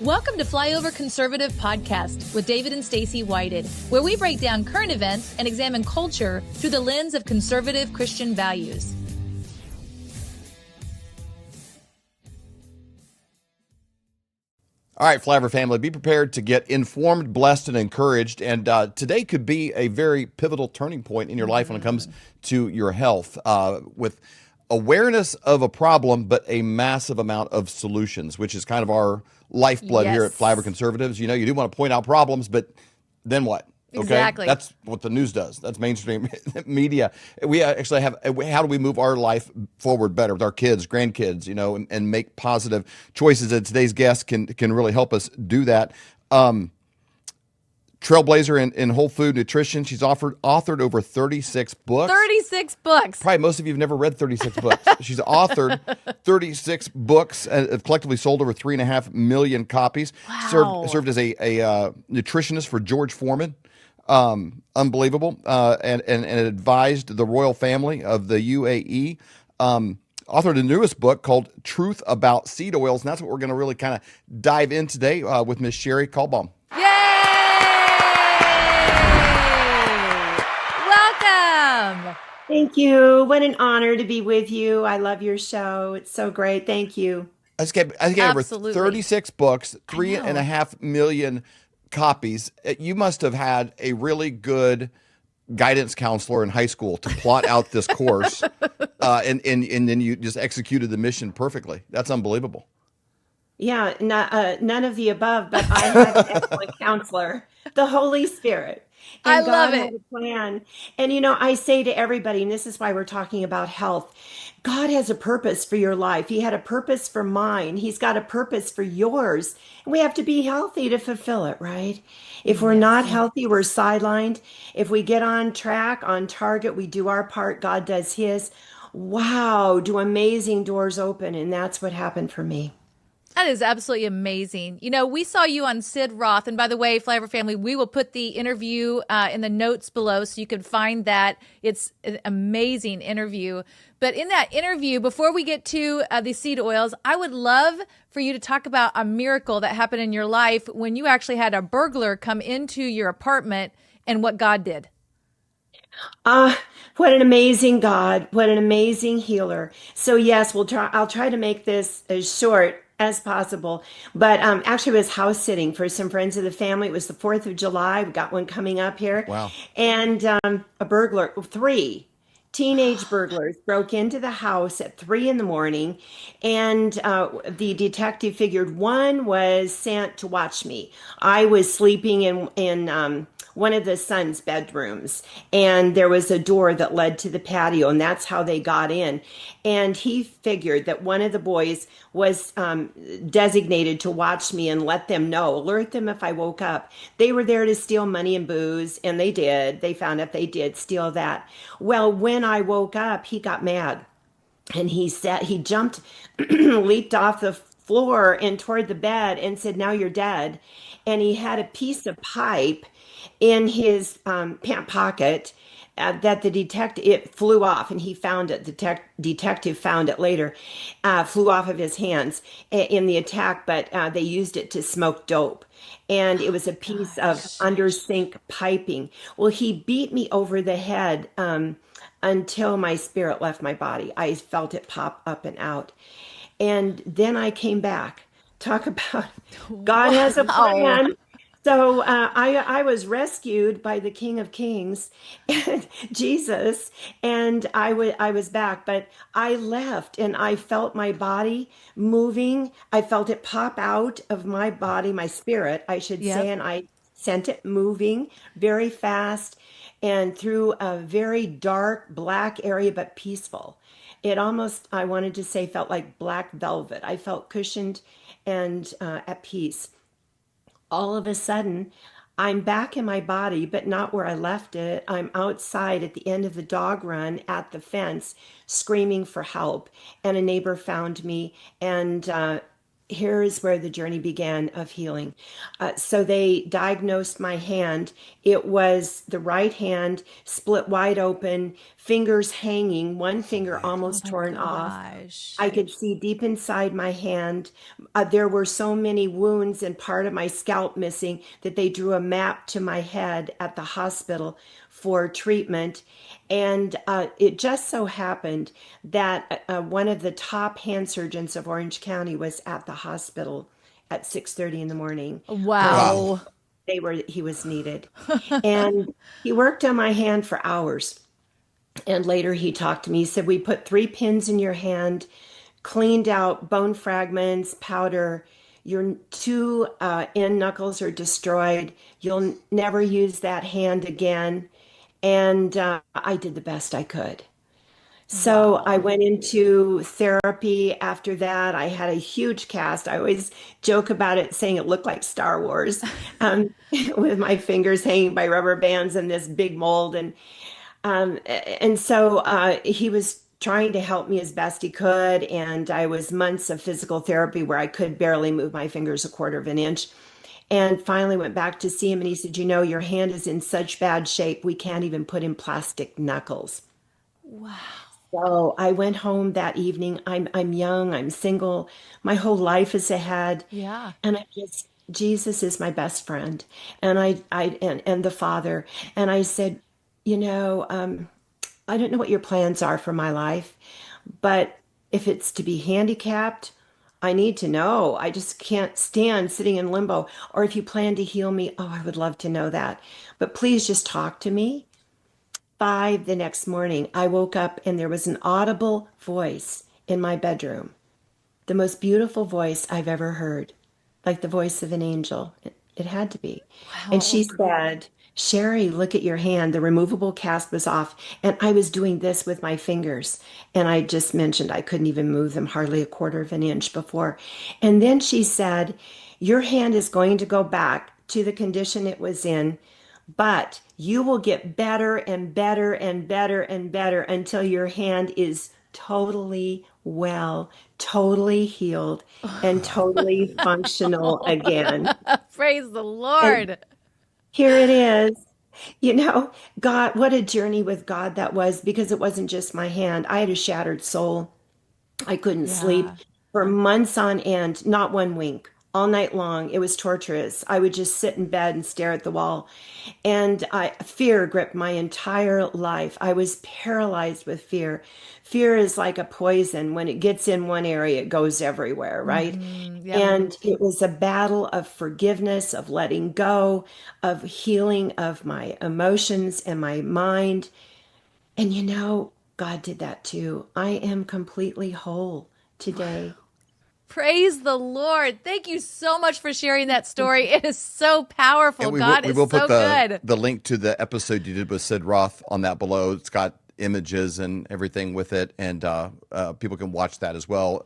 Welcome to Flyover Conservative Podcast with David and Stacy Whited, where we break down current events and examine culture through the lens of conservative Christian values. All right, Flyover family, be prepared to get informed, blessed, and encouraged. And today could be a very pivotal turning point in your life when it comes to your health, with awareness of a problem, but a massive amount of solutions, which is kind of our lifeblood here at Flyover Conservatives. You know, you do want to point out problems, but then what? Okay? Exactly. That's what the news does. That's mainstream media. We actually have, how do we move our life forward better with our kids, grandkids, you know, and make positive choices? And today's guest can really help us do that. Trailblazer in whole food nutrition. She's authored over 36 books. 36 books. Probably most of you have never read 36 books. She's authored 36 books and have collectively sold over 3.5 million copies. Wow. Served as a nutritionist for George Foreman. Unbelievable. And advised the royal family of the UAE. Authored a newest book called Truth About Seed Oils. And that's what we're going to really kind of dive in today with Miss Sherry Kalbaum. Welcome. Thank you. What an honor to be with you. I love your show. It's so great. Thank you. I think over 36 books, 3.5 million copies. You must have had a really good guidance counselor in high school to plot out this course, and then you just executed the mission perfectly. That's unbelievable. Yeah, none of the above, but I had an excellent counselor, the Holy Spirit. And I love God had it. a plan. And you know, I say to everybody, and this is why we're talking about health, God has a purpose for your life. He had a purpose for mine. He's got a purpose for yours. And we have to be healthy to fulfill it, right? If we're not healthy, we're sidelined. If we get on track, on target, we do our part, God does his. Wow, do amazing doors open. And that's what happened for me. That is absolutely amazing. You know, we saw you on Sid Roth. And by the way, Flyover family, we will put the interview in the notes below so you can find that. It's an amazing interview. But in that interview, before we get to the seed oils, I would love for you to talk about a miracle that happened in your life when you actually had a burglar come into your apartment and what God did. What an amazing God. What an amazing healer. So yes, I'll try to make this as short as possible. But actually, I was house sitting for some friends of the family. It was the 4th of July. We got one coming up here. Wow. And a burglar, 3 teenage burglars broke into the house at 3 in the morning. And the detective figured one was sent to watch me. I was sleeping in one of the son's bedrooms, and there was a door that led to the patio, and that's how they got in. And he figured that one of the boys was designated to watch me and let them know, alert them if I woke up. They were there to steal money and booze, and they did. They found out they did steal that. Well, when I woke up, he got mad, and he jumped, leaped off the floor and toward the bed and said, "Now you're dead." And he had a piece of pipe in his pant pocket that the detective, it flew off, and he found it. The detective found it later, flew off of his hands in the attack, but they used it to smoke dope. And it was a piece of under sink piping. Well, he beat me over the head until my spirit left my body. I felt it pop up and out. And then I came back. Talk about God has a plan. So I was rescued by the King of Kings, Jesus, and I was back. But I left, and I felt my body moving. I felt it pop out of my body, my spirit, I should say, and I sent it moving very fast and through a very dark, black area, but peaceful. It almost, I wanted to say, felt like black velvet. I felt cushioned and at peace. All of a sudden, I'm back in my body, but not where I left it. I'm outside at the end of the dog run at the fence, screaming for help. And a neighbor found me, and here is where the journey began of healing. So they diagnosed my hand. It was the right hand split wide open, fingers hanging, one finger Oh almost my torn off. I gosh. could see deep inside my hand. There were so many wounds and part of my scalp missing that they drew a map to my head at the hospital for treatment. And it just so happened that one of the top hand surgeons of Orange County was at the hospital at 6:30 in the morning. Wow. Wow. He was needed. And he worked on my hand for hours. And later he talked to me. He said, "We put 3 pins in your hand, cleaned out bone fragments, powder. Your two end knuckles are destroyed. You'll never use that hand again." And I did the best I could. So I Wow. went into therapy after that. I had a huge cast. I always joke about it, saying it looked like Star Wars, um, with my fingers hanging by rubber bands in this big mold. And so he was trying to help me as best he could. And I was months of physical therapy where I could barely move my fingers a quarter of an inch. And finally went back to see him, and he said, "You know, your hand is in such bad shape, we can't even put in plastic knuckles." Wow. So I went home that evening. I'm young, I'm single, my whole life is ahead, Yeah. and I just Jesus is my best friend, and and the Father. And I said, you know, I don't know what your plans are for my life, but if it's to be handicapped, I need to know. I just can't stand sitting in limbo. Or if you plan to heal me, oh, I would love to know that. But please just talk to me. 5 the next morning, I woke up and there was an audible voice in my bedroom, the most beautiful voice I've ever heard, like the voice of an angel. It had to be. And she Wow. said, "Sherry, look at your hand. The removable cast was off." And I was doing this with my fingers. And I just mentioned I couldn't even move them hardly a quarter of an inch before. And then she said, "Your hand is going to go back to the condition it was in, but you will get better and better and better and better until your hand is totally well, totally healed, and totally functional again." Praise the And Lord. here it is. You know, God, what a journey with God that was, because it wasn't just my hand. I had a shattered soul. I couldn't sleep Yeah. for months on end, not one wink, all night long. It was torturous. I would just sit in bed and stare at the wall. And fear gripped my entire life. I was paralyzed with fear. Fear is like a poison. When it gets in one area, it goes everywhere, right? Yep. And it was a battle of forgiveness, of letting go, of healing of my emotions and my mind. And you know, God did that too. I am completely whole today. Praise the Lord. Thank you so much for sharing that story. It is so powerful. And we will God we is will put so good. the link to the episode you did with Sid Roth on that below. It's got images and everything with it, and people can watch that as well.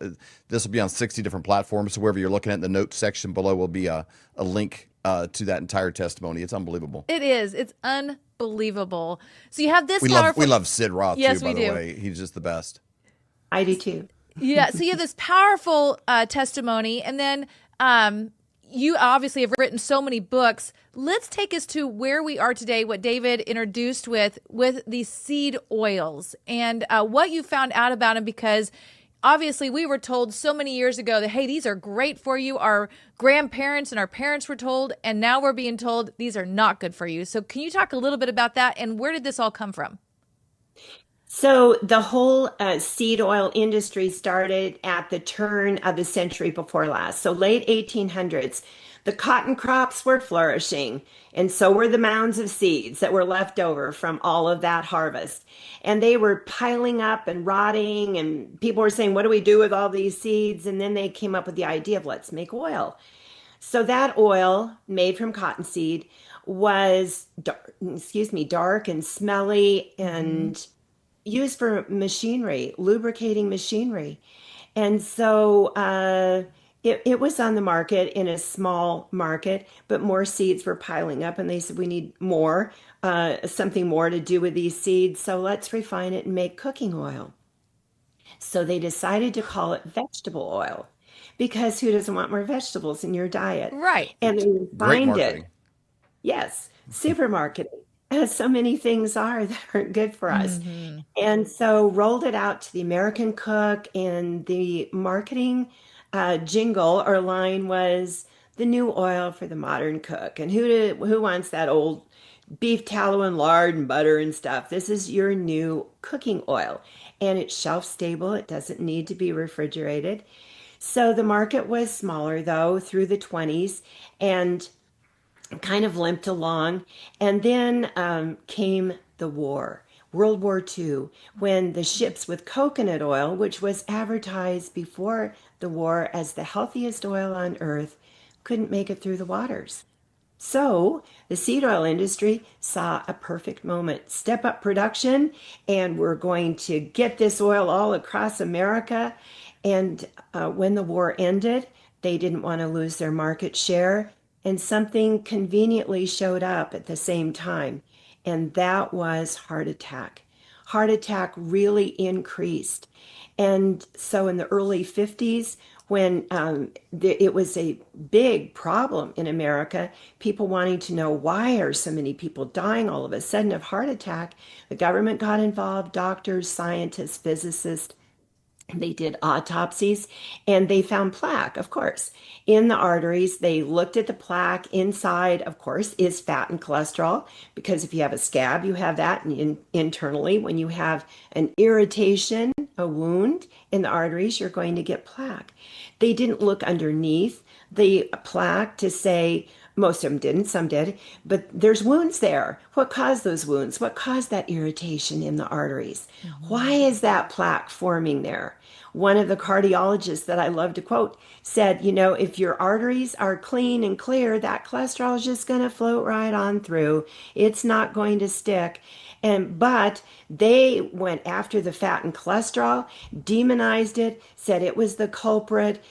This will be on 60 different platforms. So wherever you're looking at, the notes section below will be a link to that entire testimony. It's unbelievable. It is. It's unbelievable. So you have this We powerful. love Sid Roth too, Yes, by we the do. way. He's just the best. I do too. Yeah. So you have this powerful testimony, and then you obviously have written so many books. Let's take us to where we are today. What David introduced with these seed oils and what you found out about them, because obviously we were told so many years ago that, hey, these are great for you. Our grandparents and our parents were told, and now we're being told these are not good for you. So can you talk a little bit about that, and where did this all come from? So the whole seed oil industry started at the turn of the century before last. So late 1800s, the cotton crops were flourishing, and so were the mounds of seeds that were left over from all of that harvest. And they were piling up and rotting, and people were saying, "What do we do with all these seeds?" And then they came up with the idea of, let's make oil. So that oil made from cottonseed was dark and smelly Mm-hmm. and used for machinery, lubricating machinery. And so it was on the market in a small market, but more seeds were piling up. And they said, "We need more, something more to do with these seeds. So let's refine it and make cooking oil." So they decided to call it vegetable oil because who doesn't want more vegetables in your diet? Right. And they would Great find it. marketing. Yes, supermarketing, as so many things are that aren't good for us. Hmm. And so rolled it out to the American cook, and the marketing jingle or line was the new oil for the modern cook. And who wants that old beef tallow and lard and butter and stuff? This is your new cooking oil, and it's shelf stable. It doesn't need to be refrigerated. So the market was smaller though through the 20s, and kind of limped along. And then came the war, World War II, when the ships with coconut oil, which was advertised before the war as the healthiest oil on earth, couldn't make it through the waters. So the seed oil industry saw a perfect moment. Step up production, and we're going to get this oil all across America. And when the war ended, they didn't want to lose their market share. And something conveniently showed up at the same time, and that was heart attack. Heart attack really increased. And so in the early 50s, when it was a big problem in America, people wanting to know why are so many people dying all of a sudden of heart attack, the government got involved, doctors, scientists, physicists. They did autopsies, and they found plaque, of course, in the arteries. They looked at the plaque. Inside, of course, is fat and cholesterol, because if you have a scab, you have that internally. When you have an irritation, a wound in the arteries, you're going to get plaque. They didn't look underneath the plaque to say, most of them didn't, some did, but there's wounds there. What caused those wounds? What caused that irritation in the arteries? Why Hmm. is that plaque forming there? One of the cardiologists that I love to quote said, if your arteries are clean and clear, that cholesterol is just going to float right on through. It's not going to stick. But they went after the fat and cholesterol, demonized it, said it was the culprit.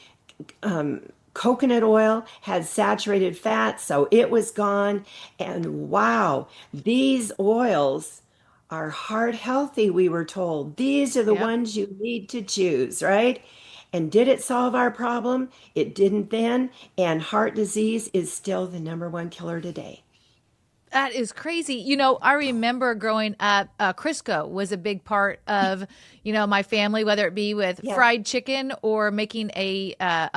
Coconut oil had saturated fat, so it was gone. And wow, these oils are heart healthy, we were told. These are the Yep. ones you need to choose, right? And did it solve our problem? It didn't then. And heart disease is still the number one killer today. That is crazy. I remember growing up, Crisco was a big part of, my family, whether it be with Yeah. fried chicken or making a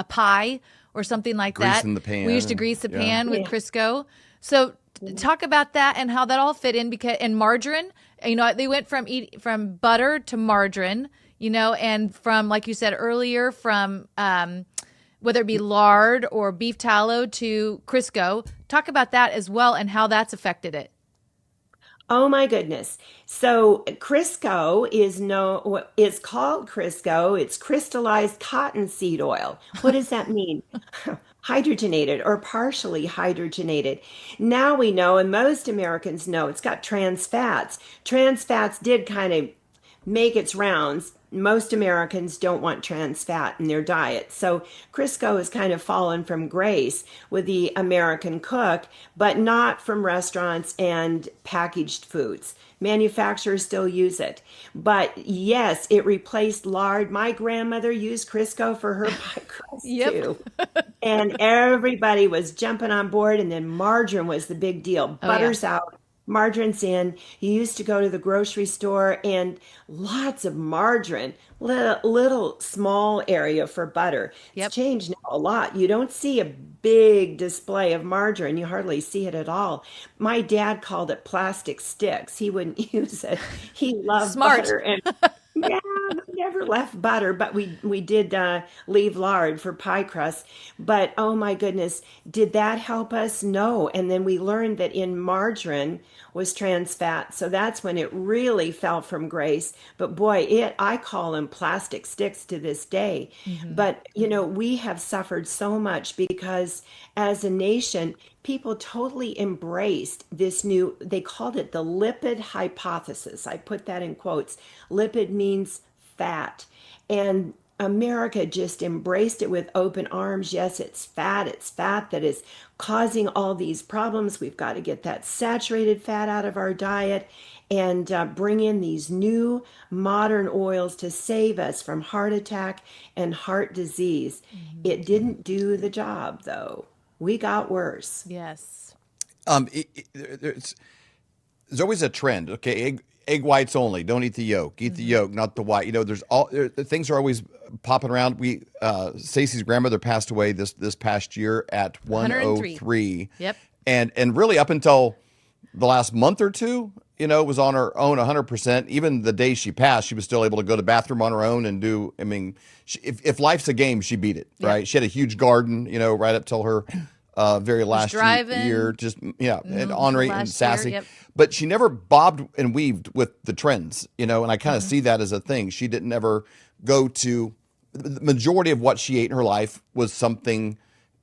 pie or something like Grease that. in the We pan, used to and grease the yeah. pan with Yeah. Crisco. So talk about that and how that all fit in, because and margarine, they went from butter to margarine, and from, like you said earlier, from whether it be lard or beef tallow to Crisco. Talk about that as well and how that's affected it. Oh my goodness. So Crisco is called Crisco. It's crystallized cottonseed oil. What does that mean? Hydrogenated or partially hydrogenated. Now we know, and most Americans know, it's got trans fats. Trans fats did kind of make its rounds. Most Americans don't want trans fat in their diet. So Crisco has kind of fallen from grace with the American cook, but not from restaurants and packaged foods. Manufacturers still use it. But yes, it replaced lard. My grandmother used Crisco for her pie crust Yep. too. And everybody was jumping on board, and then margarine was the big deal. Oh yeah. Butter's out, margarine's in. You used to go to the grocery store, and lots of margarine, little small area for butter. It's Yep. changed now a lot. You don't see a big display of margarine. You hardly see it at all. My dad called it plastic sticks. He wouldn't use it. He loved Smart. butter, and yeah, we never left butter, but we did leave lard for pie crust. But oh my goodness, did that help us? No. And then we learned that in margarine was trans fat, so that's when it really fell from grace. But boy, it I call them plastic sticks to this day. Hmm. But we have suffered so much because as a nation, people totally embraced this new, they called it the lipid hypothesis. I put that in quotes. Lipid means fat. And America just embraced it with open arms. Yes, it's fat. It's fat that is causing all these problems. We've got to get that saturated fat out of our diet and bring in these new modern oils to save us from heart attack and heart disease. Mhm. It didn't do the job, though. We got worse. Yes. There's always a trend. Okay, egg whites only. Don't eat the yolk. Eat the Hmm. yolk, not the white. There's things are always popping around. Stacy's grandmother passed away this past year at 103. 103, Yep. and really up until the last month or two, was on her own 100%. Even the day she passed, she was still able to go to the bathroom on her own and do. I mean, if life's a game, she beat it. Yep. Right? She had a huge garden, right up till her very Was last year, driving. just yeah, and The ornery and last year. sassy. Yep. But she never bobbed and weaved with the trends, and I kind of Hmm. see that as a thing. She didn't ever go to the majority of what she ate in her life was something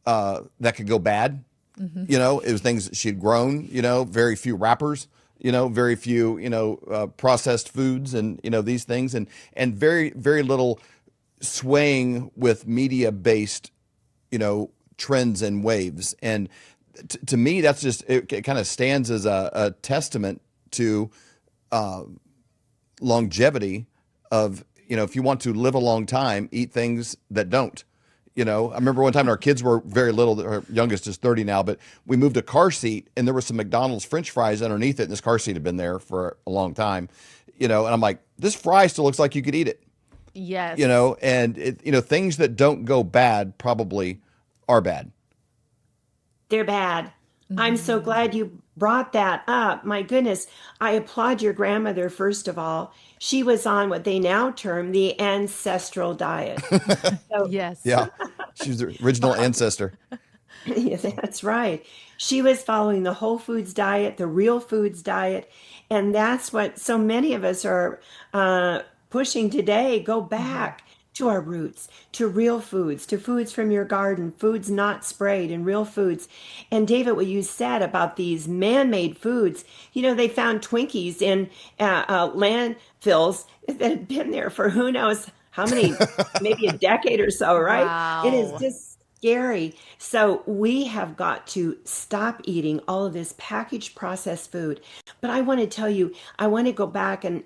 that could go bad. Hmm. It was things that she'd grown, very few wrappers, very few, processed foods and, these things and very, very little swaying with media based, trends and waves. And to me, that's just, it kind of stands as a testament to longevity of, if you want to live a long time, eat things that don't. I remember one time our kids were very little. Our youngest is 30 now, but we moved a car seat and there was some McDonald's French fries underneath it. And this car seat had been there for a long time, and I'm like, this fry still looks like you could eat it, Yes. and things that don't go bad probably are bad. They're bad. I'm so Hmm. glad you brought that up. My goodness, I applaud your grandmother, first of all. She was on what they now term the ancestral diet. So, Yes. Yeah. She's the original ancestor. yeah, that's right. She was following the whole foods diet, the real foods diet. And that's what so many of us are pushing today. Go Hmm. back to our roots, to real foods, to foods from your garden, foods not sprayed, and real foods. And David, what you said about these man made foods, they found Twinkies in landfills that had been there for who knows how many, maybe a decade or so, right? It is Wow. just scary. So we have got to stop eating all of this packaged processed food. But I want to tell you, I want to go back and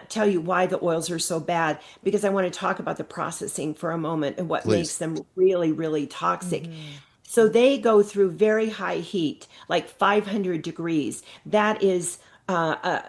tell you why the oils are so bad, because I want to talk about the processing for a moment and what Please. makes them really, really toxic. Hmm. So they go through very high heat, like 500 degrees. That is a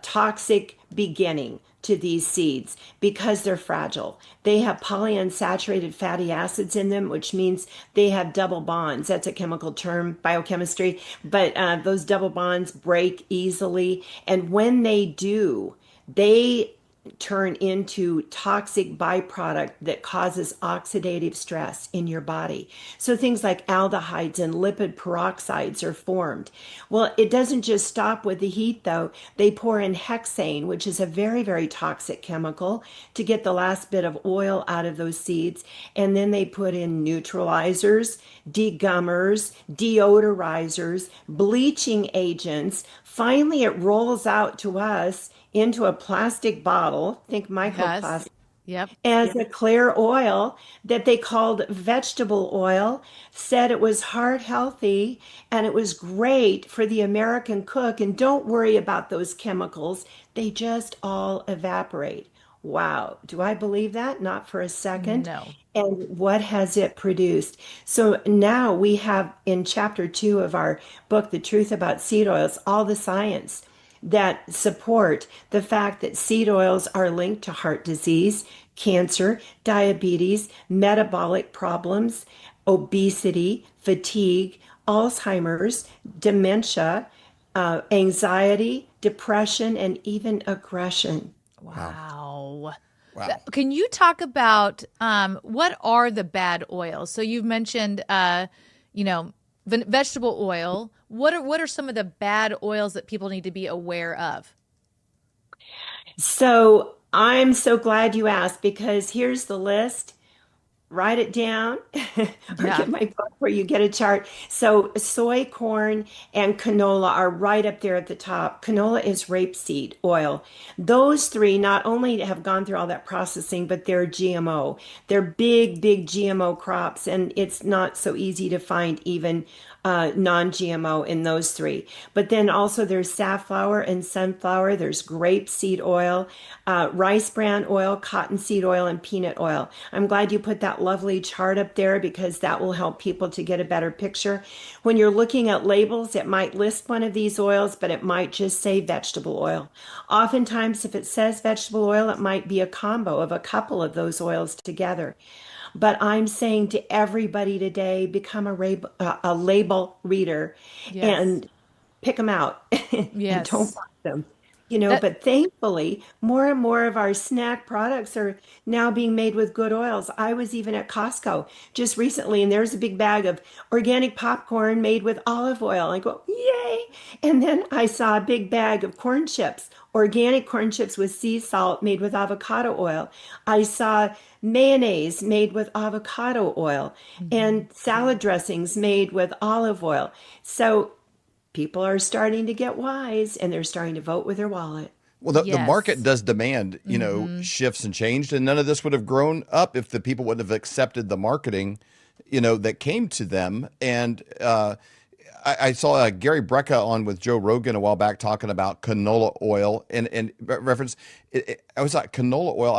toxic beginning to these seeds because they're fragile. They have polyunsaturated fatty acids in them, which means they have double bonds. That's a chemical term, biochemistry, but those double bonds break easily. And when they do, they turn into toxic byproduct that causes oxidative stress in your body. So things like aldehydes and lipid peroxides are formed. Well, it doesn't just stop with the heat though. They pour in hexane, which is a very, very toxic chemical to get the last bit of oil out of those seeds. And then they put in neutralizers, degummers, deodorizers, bleaching agents. Finally, it rolls out to us into a plastic bottle, think Yes. microplastic, Yep. as a clear oil that they called vegetable oil, said it was heart healthy and it was great for the American cook. And don't worry about those chemicals, they just all evaporate. Wow, do I believe that? Not for a second. No. And what has it produced? So now we have in chapter 2 of our book, The Truth About Seed Oils, all the science that support the fact that seed oils are linked to heart disease, cancer, diabetes, metabolic problems, obesity, fatigue, Alzheimer's, dementia, anxiety, depression, and even aggression. Wow. Wow. Wow. Can you talk about what are the bad oils? So you've mentioned, you know, vegetable oil. What are some of the bad oils that people need to be aware of? So I'm so glad you asked because here's the list. write it down or Yeah. get my book where you get a chart. So soy, corn, and canola are right up there at the top. Canola is rapeseed oil. Those three not only have gone through all that processing, but they're GMO. They're big, big GMO crops, and it's not so easy to find even non-GMO in those three. But then also there's safflower and sunflower. There's grapeseed oil, rice bran oil, cottonseed oil, and peanut oil. I'm glad you put that lovely chart up there because that will help people to get a better picture. When you're looking at labels, it might list one of these oils, but it might just say vegetable oil. Oftentimes, if it says vegetable oil, it might be a combo of a couple of those oils together. But I'm saying to everybody today, become a label reader Yes. and pick them out and don't Yes. buy them. You know, That but thankfully, more and more of our snack products are now being made with good oils. I was even at Costco just recently, and there's a big bag of organic popcorn made with olive oil. I go, yay! And then I saw a big bag of corn chips, organic corn chips with sea salt made with avocado oil. I saw mayonnaise made with avocado oil Mhm. and salad dressings made with olive oil. So people are starting to get wise and they're starting to vote with their wallet. Well, the market Yes. does demand, Hmm. shifts and changed, and none of this would have grown up if the people wouldn't have accepted the marketing, that came to them. And I saw Gary Brecka on with Joe Rogan a while back talking about canola oil and reference. I was like canola oil.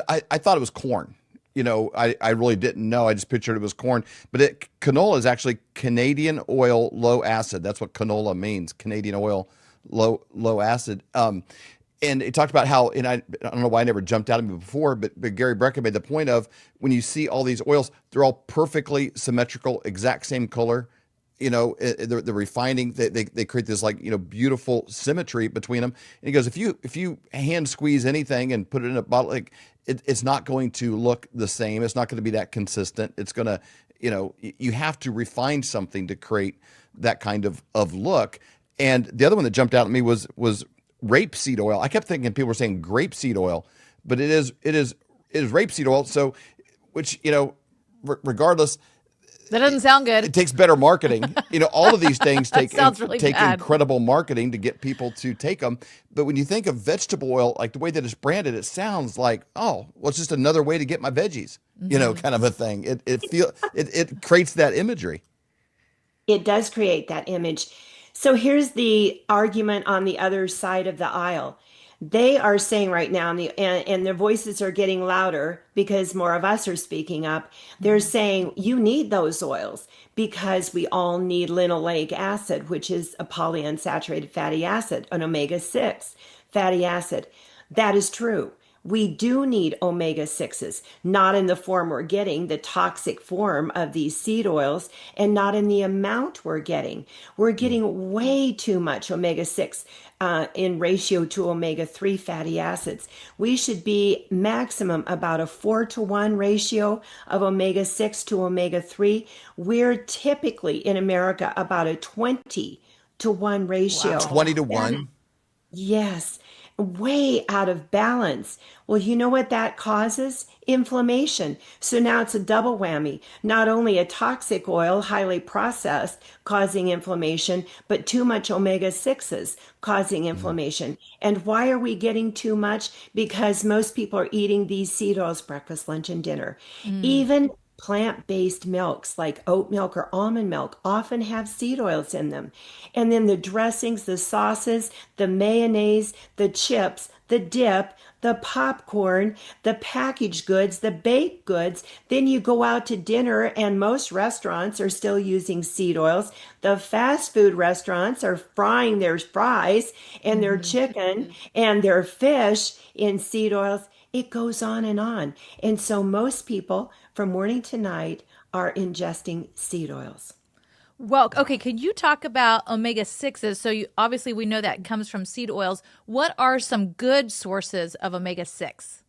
I thought it was corn. I really didn't know. I just pictured it was corn, but canola is actually Canadian oil low acid. That's what canola means. Canadian oil low acid. And it talked about how, and I don't know why I never jumped out at me before, but Gary Brecka made the point of when you see all these oils, they're all perfectly symmetrical, exact same color. The refining, they create this like beautiful symmetry between them. And he goes, if you hand squeeze anything and put it in a bottle, like it's not going to look the same. It's not going to be that consistent. It's gonna, you have to refine something to create that kind of look. And the other one that jumped out at me was rapeseed oil. I kept thinking people were saying grapeseed oil, but it is rapeseed oil. So, which regardless, That doesn't sound good. it takes better marketing. All of these things That take sounds really take bad. incredible marketing to get people to take them. But when you think of vegetable oil, like the way that it's branded, it sounds like, oh, well, it's just another way to get my veggies, Hmm. kind of a thing. It creates that imagery. It does create that image. So here's the argument on the other side of the aisle. They are saying right now, and their voices are getting louder because more of us are speaking up. They're saying you need those oils because we all need linoleic acid, which is a polyunsaturated fatty acid, an omega 6 fatty acid. That is true. We do need omega 6s, not in the form we're getting, the toxic form of these seed oils, and not in the amount we're getting. We're getting way too much omega 6 in ratio to omega 3 fatty acids. We should be maximum about a 4-to-1 ratio of omega 6 to omega 3. We're typically in America about a 20-to-1 ratio. Twenty to That one. Yes, way out of balance. Well, you know what that causes? Inflammation. So now it's a double whammy. Not only a toxic oil, highly processed, causing inflammation, but too much omega 6s causing inflammation. And why are we getting too much? Because most people are eating these seed oils breakfast, lunch, and dinner. Mm. Even plant-based milks like oat milk or almond milk often have seed oils in them. And then the dressings, the sauces, the mayonnaise, the chips, the dip, the popcorn, the packaged goods, the baked goods. Then you go out to dinner, and most restaurants are still using seed oils. The fast food restaurants are frying their fries and their Hmm. chicken and their fish in seed oils. It goes on and on. And so most people from morning to night are ingesting seed oils. Well, okay, could you talk about omega 6s? So you obviously we know that comes from seed oils. What are some good sources of omega 6?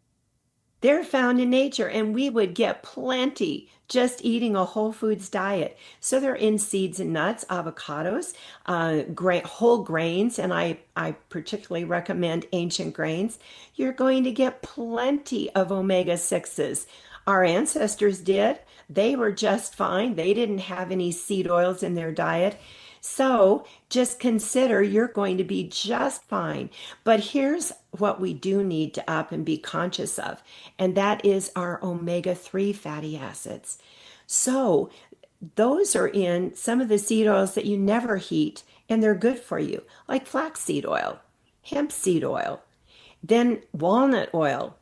They're found in nature, and we would get plenty just eating a whole foods diet. So they're in seeds and nuts, avocados, whole grains, and I particularly recommend ancient grains. You're going to get plenty of omega 6s. Our ancestors did. They were just fine. They didn't have any seed oils in their diet. So just consider you're going to be just fine. But here's what we do need to up and be conscious of, and that is our omega-3 fatty acids. So those are in some of the seed oils that you never heat, and they're good for you, like flaxseed oil, hemp seed oil, then walnut oil.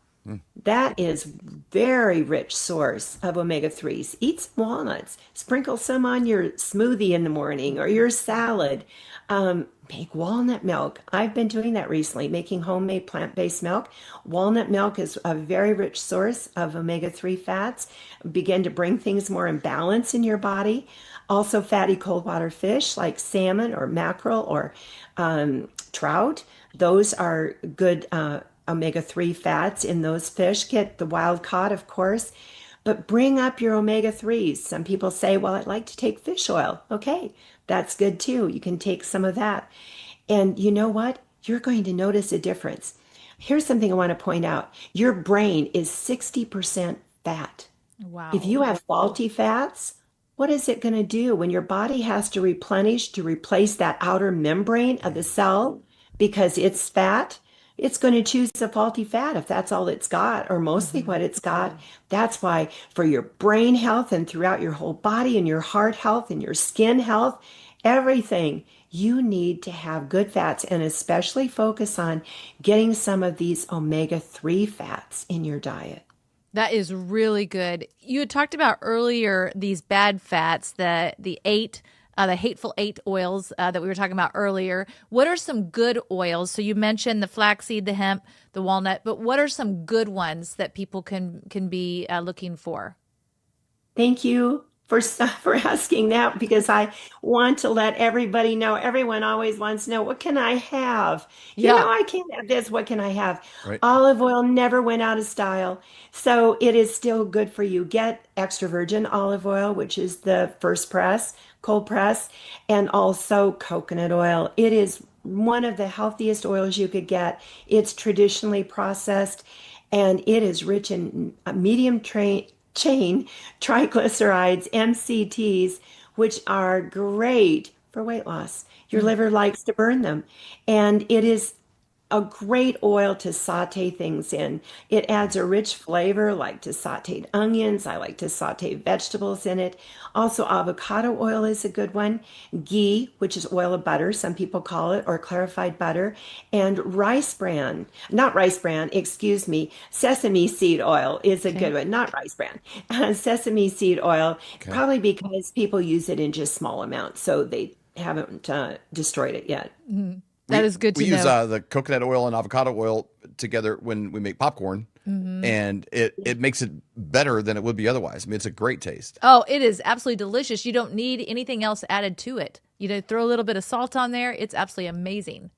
That is very rich source of omega-3s. Eat some walnuts. Sprinkle some on your smoothie in the morning or your salad. Make walnut milk. I've been doing that recently, making homemade plant-based milk. Walnut milk is a very rich source of omega-3 fats. Begin to bring things more in balance in your body. Also, fatty cold water fish like salmon or mackerel or trout. Those are good omega-3 fats in those fish. Get the wild caught, of course, but bring up your omega-3s. Some people say, well, I'd like to take fish oil. Okay, that's good too. You can take some of that. And you know what? You're going to notice a difference. Here's something I want to point out. Your brain is 60% fat. If Wow. you have faulty fats, what is it going to do when your body has to replenish to replace that outer membrane of the cell because it's fat? It's going to choose the faulty fat if that's all it's got, or mostly Hmm. what it's got. That's why, for your brain health and throughout your whole body and your heart health and your skin health, everything, you need to have good fats and especially focus on getting some of these omega-3 fats in your diet. That is really good. You had talked about earlier these bad fats, the hateful eight oils that we were talking about earlier. What are some good oils? So you mentioned the flaxseed, the hemp, the walnut, but what are some good ones that people can be looking for? Thank you for for asking that because I want to let everybody know. Everyone always wants to know, what can I have? Yeah. I can't have this. What can I have? Right. Olive oil never went out of style. So it is still good for you. Get extra virgin olive oil, which is the first press, cold press, and also coconut oil. It is one of the healthiest oils you could get. It's traditionally processed and it is rich in chain triglycerides, MCTs, which are great for weight loss. Your Mm. liver likes to burn them. And it is a great oil to saute things in. It adds a rich flavor, like to sauteed onions. I like to saute vegetables in it. Also, avocado oil is a good one. Ghee, which is oil of butter, some people call it, or clarified butter. And rice bran, not rice bran, excuse me, sesame seed oil is a good Okay. one, not rice bran. Sesame seed oil, Okay. probably because people use it in just small amounts, so they haven't destroyed it yet. Mhm. That We is good we to use know. the coconut oil and avocado oil together when we make popcorn, Hmm. and it makes it better than it would be otherwise. I mean, it's a great taste. Oh, it is absolutely delicious. You don't need anything else added to it. You know, throw a little bit of salt on there. It's absolutely amazing.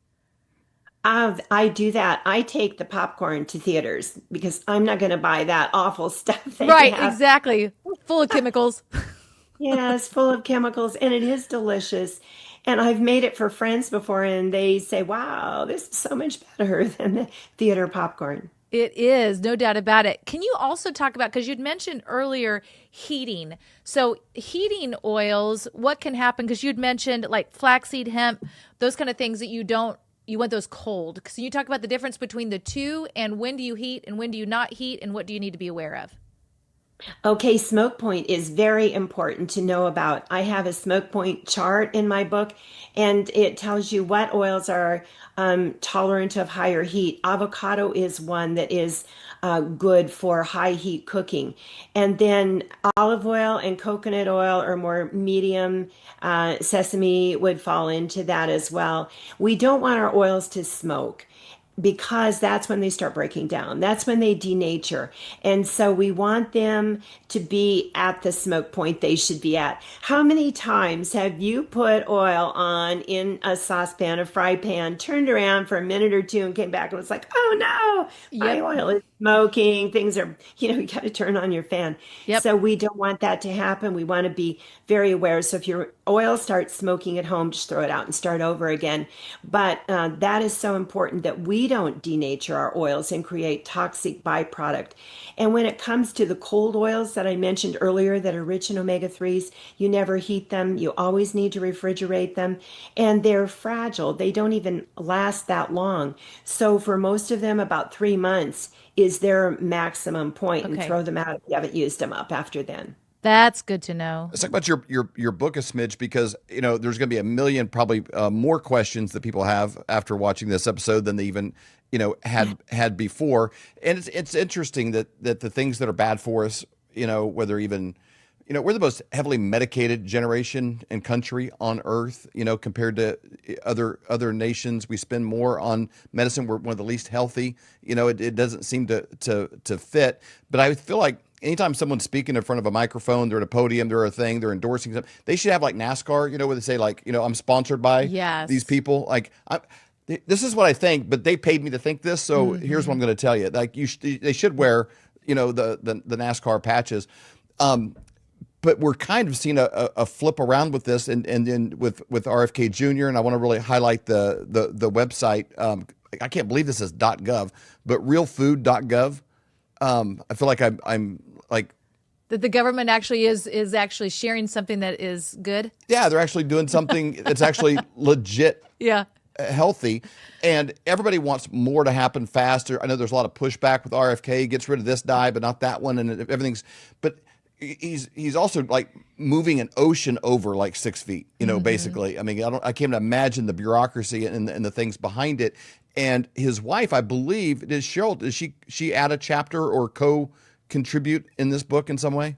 I do that. I take the popcorn to theaters because I'm not going to buy that awful stuff they Right, have. exactly. Full of chemicals. Yeah, it's full of chemicals and it is delicious. And I've made it for friends before and they say, wow, this is so much better than the theater popcorn. It is, no doubt about it. Can you also talk about, because you'd mentioned earlier heating. So, heating oils, what can happen? Because you'd mentioned like flaxseed, hemp, those kind of things that you want those cold. Can you talk about the difference between the two and when do you heat and when do you not heat and what do you need to be aware of? Okay, smoke point is very important to know about. I have a smoke point chart in my book, and it tells you what oils are tolerant of higher heat. Avocado is one that is good for high heat cooking. And then olive oil and coconut oil are more medium. Sesame would fall into that as well. We don't want our oils to smoke because that's when they start breaking down. That's when they denature. And so we want them to be at the smoke point they should be at. How many times have you put oil on in a saucepan, a fry pan, turned around for a minute or two and came back and was like, oh no, my Yep. oil is smoking, things are, you got to turn on your fan. Yep. So we don't want that to happen. We want to be very aware. So if your oil starts smoking at home, just throw it out and start over again. But that is so important that we don't denature our oils and create toxic byproduct. And when it comes to the cold oils that I mentioned earlier that are rich in omega-3s, you never heat them. You always need to refrigerate them. And they're fragile. They don't even last that long. So for most of them, about 3 months is their maximum point, and Okay. throw them out if you haven't used them up after then. That's good to know. Let's talk about your book a smidge because there's going to be a million probably more questions that people have after watching this episode than they even had before. And it's interesting that the things that are bad for us, whether even we're the most heavily medicated generation and country on earth, compared to other nations. We spend more on medicine. We're one of the least healthy. It doesn't seem to fit. But I feel like anytime someone's speaking in front of a microphone, they're at a podium, they're a thing, they're endorsing something, they should have like NASCAR, where they say like, I'm sponsored by these Yes. people. Like, this is what I think, but they paid me to think this, so here's what I'm Hmm. going to tell you. Like, they should wear, the NASCAR patches. But we're kind of seeing a flip around with this, and then with RFK Jr. And I want to really highlight the website. I can't believe this is .gov, but realfood.gov. I feel like I'm like, That the government actually is actually sharing something that is good. yeah, they're actually doing something that's actually legit Yeah. healthy, and everybody wants more to happen faster. I know there's a lot of pushback with RFK. He gets rid of this dye, but not that one, and everything's. But he's also like moving an ocean over like 6 feet. Hmm. Basically. I mean, I can't imagine the bureaucracy and the things behind it. And his wife, I believe, is Cheryl. Does she add a chapter or co-contribute in this book in some way?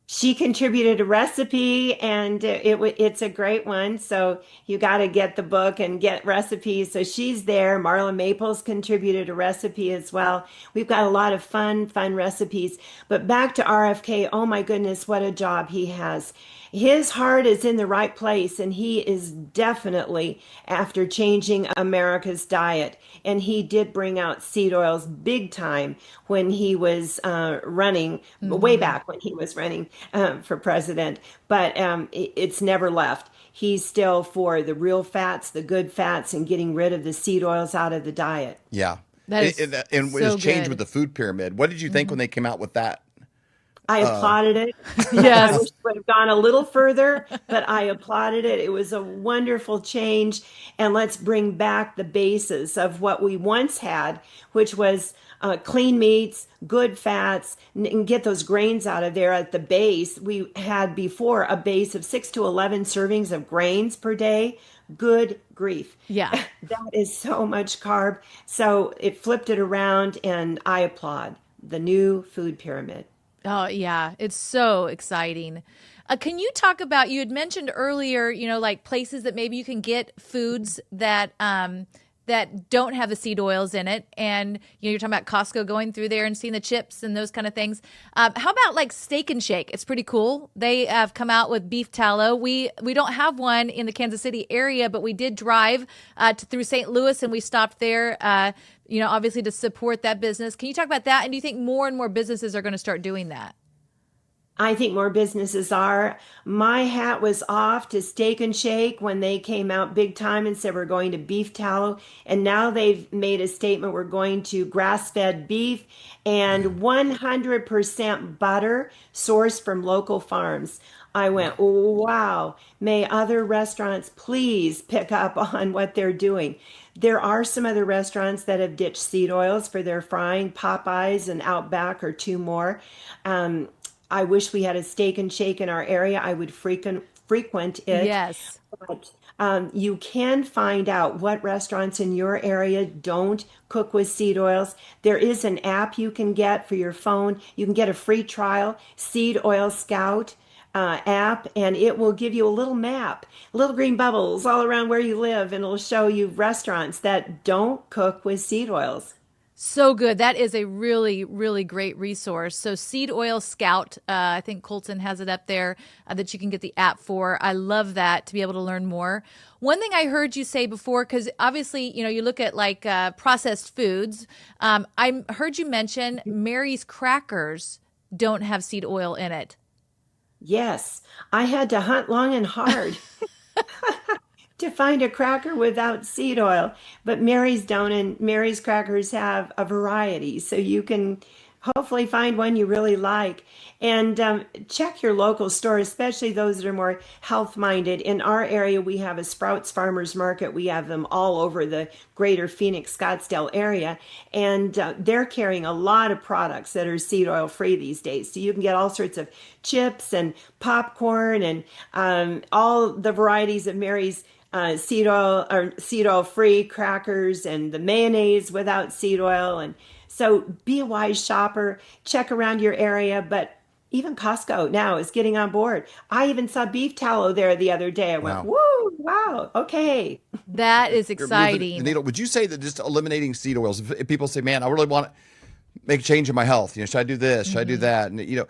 She contributed a recipe, and it's a great one. So you got to get the book and get recipes. So she's there. Marla Maples contributed a recipe as well. We've got a lot of fun recipes. But back to RFK, oh my goodness, what a job he has. His heart is in the right place, and he is definitely after changing America's diet. And he did bring out seed oils big time when he was running, way Hmm. back when he was running for president. But it's never left. He's still for the real fats, the good fats, and getting rid of the seed oils out of the diet. Yeah. That is And his so change with good. the food pyramid. What did you think Hmm. when they came out with that? I applauded it. I wish Yes. it would have gone a little further, but I applauded it. It was a wonderful change. And let's bring back the basis of what we once had, which was clean meats, good fats, and get those grains out of there at the base. We had before a base of 6 to 11 servings of grains per day. Good grief. Yeah. That is so much carb. So it flipped it around, and I applaud the new food pyramid. Oh, yeah. It's so exciting. Can you talk about, you had mentioned earlier, like places that maybe you can get foods that don't have the seed oils in it. And, you're talking about Costco going through there and seeing the chips and those kind of things. How about like Steak and Shake? It's pretty cool. They have come out with beef tallow. We don't have one in the Kansas City area, but we did drive through St. Louis and we stopped there, obviously to support that business. Can you talk about that? And do you think more and more businesses are going to start doing that? I think more businesses are. My hat was off to Steak and Shake when they came out big time and said we're going to beef tallow. And now they've made a statement we're going to grass fed beef and 100% butter sourced from local farms. I went, wow, may other restaurants please pick up on what they're doing. There are some other restaurants that have ditched seed oils for their frying. Popeyes and Outback are two more. Um, I wish we had a Steak and Shake in our area. I would frequent it. Yes. But you can find out what restaurants in your area don't cook with seed oils. There is an app you can get for your phone. You can get a free trial, Seed Oil Scout app, and it will give you a little map, little green bubbles all around where you live, and it'll show you restaurants that don't cook with seed oils. So good. That is a really, really great resource. So, Seed Oil Scout, I think Colton has it up there that you can get the app for. I love that to be able to learn more. One thing I heard you say before, because obviously, you look at like processed foods. I heard you mention Mary's crackers don't have seed oil in it. Yes, I had to hunt long and hard to find a cracker without seed oil. But Mary's don't, and Mary's crackers have a variety, so you can hopefully find one you really like. And check your local store, especially those that are more health minded. In our area, we have a Sprouts Farmers Market. We have them all over the greater Phoenix, Scottsdale area. And they're carrying a lot of products that are seed oil free these days. So you can get all sorts of chips and popcorn and all the varieties of Mary's seed oil or seed oil free crackers and the mayonnaise without seed oil. And so be a wise shopper, check around your area, but even Costco now is getting on board. I even saw beef tallow there the other day. I went, Wow. whoa, wow, okay. That is You're moving the exciting. needle. Would you say that just eliminating seed oils, if people say, man, I really want to make a change in my health, should I do this? Should I do that? And,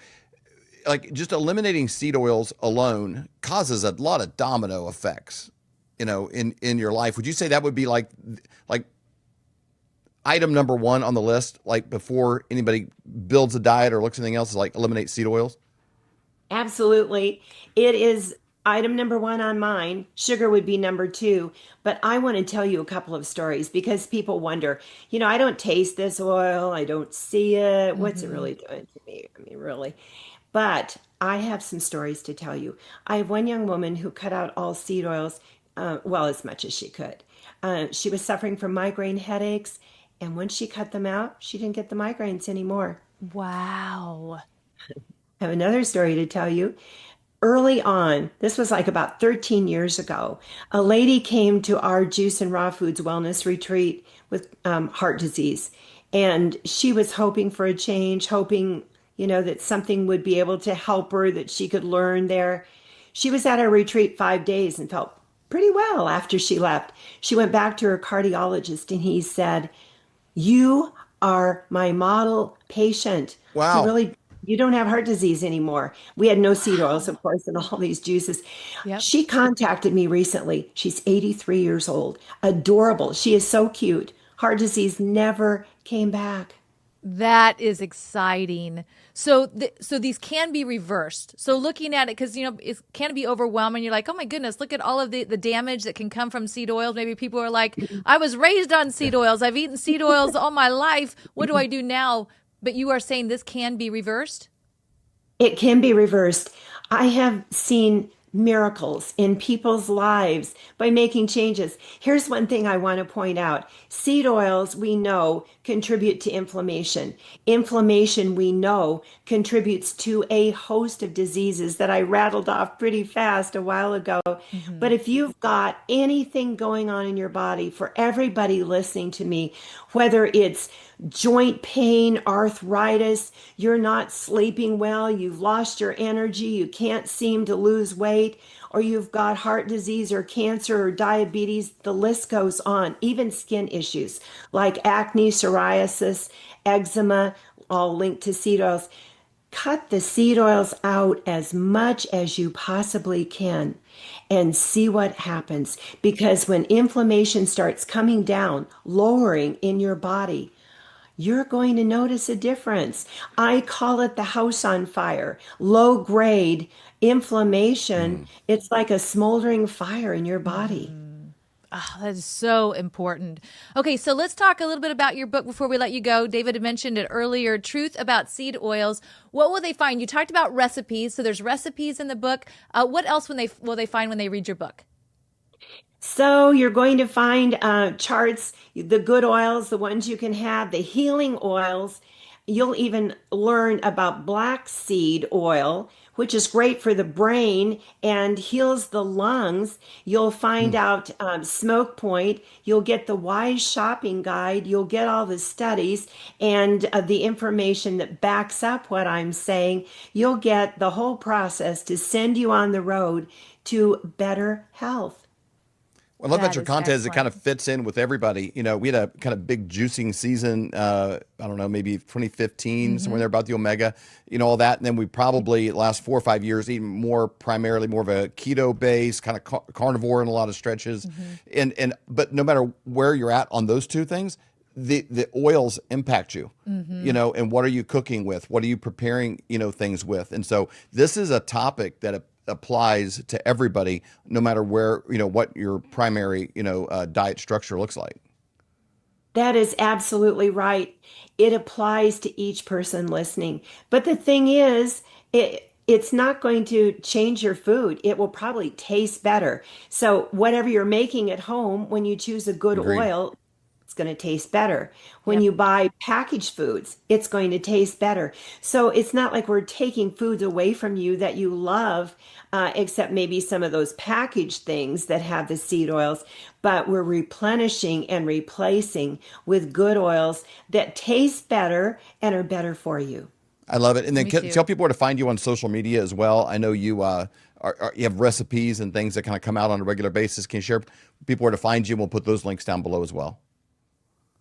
like just eliminating seed oils alone causes a lot of domino effects, in your life. Would you say that would be like item number one on the list, like before anybody builds a diet or looks at anything else, is like eliminate seed oils? Absolutely. It is item number one on mine. Sugar would be number two. But I want to tell you a couple of stories because people wonder, I don't taste this oil. I don't see it. What's it Hmm. really doing to me? I mean, really. But I have some stories to tell you. I have one young woman who cut out all seed oils, well, as much as she could. She was suffering from migraine headaches. And once she cut them out, she didn't get the migraines anymore. Wow. I have another story to tell you. Early on, this was like about 13 years ago, a lady came to our Juice and Raw Foods Wellness Retreat with heart disease. And she was hoping for a change, hoping, that something would be able to help her, that she could learn there. She was at our retreat 5 days and felt pretty well after she left. She went back to her cardiologist and he said, you are my model patient. Wow. You don't have heart disease anymore. We had no seed oils, Wow. of course, and all these juices. Yep. She contacted me recently. She's 83 years old, adorable. She is so cute. Heart disease never came back. That is exciting. So, so these can be reversed. So, looking at it, because it can be overwhelming. You're like, oh my goodness, look at all of the damage that can come from seed oils. Maybe people are like, I was raised on seed oils. I've eaten seed oils all my life. What do I do now? But you are saying this can be reversed. It can be reversed. I have seen miracles in people's lives by making changes. Here's one thing I want to point out. Seed oils, we know, contribute to inflammation. Inflammation, we know, contributes to a host of diseases that I rattled off pretty fast a while ago. Hmm. But if you've got anything going on in your body, for everybody listening to me, whether it's joint pain, arthritis, you're not sleeping well, you've lost your energy, you can't seem to lose weight, or you've got heart disease or cancer or diabetes, the list goes on. Even skin issues like acne, psoriasis, eczema, all linked to seed oils. Cut the seed oils out as much as you possibly can and see what happens. Because when inflammation starts coming down, lowering in your body, you're going to notice a difference. I call it the house on fire, low grade inflammation. Mm. It's like a smoldering fire in your body. Hmm. Oh, that is so important. Okay, so let's talk a little bit about your book before we let you go. David had mentioned it earlier, Truth About Seed Oils. What will they find? You talked about recipes, so there's recipes in the book. What else will they find when they read your book? So you're going to find charts, the good oils, the ones you can have, the healing oils. You'll even learn about black seed oil, which is great for the brain and heals the lungs. You'll find Mm. out smoke point. You'll get the wise shopping guide. You'll get all the studies and the information that backs up what I'm saying. You'll get the whole process to send you on the road to better health. Well, I love about That your is content is it kind excellent. of fits in with everybody. You know, we had a kind of big juicing season, I don't know, maybe 2015, somewhere there about the Omega, you know, all that. And then we probably last 4 or 5 years, eaten more, primarily more of a keto base, kind of carnivore in a lot of stretches. But no matter where you're at on those two things, the oils impact you, you know, and what are you cooking with? What are you preparing, you know, things with? And so this is a topic that applies to everybody, no matter where, you know, what your primary, you know, diet structure looks like. That is absolutely right. It applies to each person listening. But the thing is, it's not going to change your food. It will probably taste better. So, whatever you're making at home, when you choose a good Agreed. oil, it's going to taste better. When Yep. you buy packaged foods, it's going to taste better. So it's not like we're taking foods away from you that you love, except maybe some of those packaged things that have the seed oils, but we're replenishing and replacing with good oils that taste better and are better for you. I love it. And then Me too. tell people where to find you on social media as well. I know you you have recipes and things that kind of come out on a regular basis. Can you share people where to find you? And we'll put those links down below as well.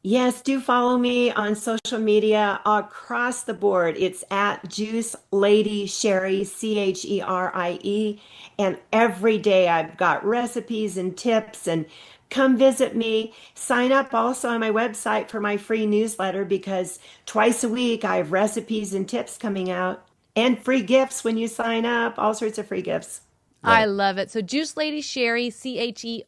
Yes, do follow me on social media across the board. It's at Juice Lady Sherry, Cherie. And every day I've got recipes and tips and come visit me. Sign up also on my website for my free newsletter because twice a week I have recipes and tips coming out and free gifts when you sign up, all sorts of free gifts. Love I it. love it. So Juice Lady Sherry, Cherie.com.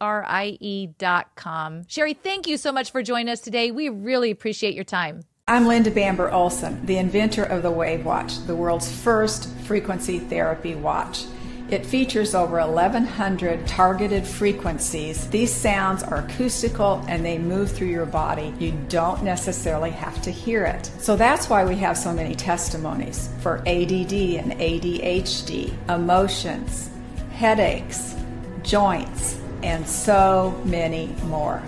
Sherry, thank you so much for joining us today. We really appreciate your time. I'm Linda Bamber Olson, the inventor of the Wave Watch, the world's first frequency therapy watch. It features over 1,100 targeted frequencies. These sounds are acoustical and they move through your body. You don't necessarily have to hear it. So that's why we have so many testimonies for ADD and ADHD, emotions, headaches, joints, and so many more.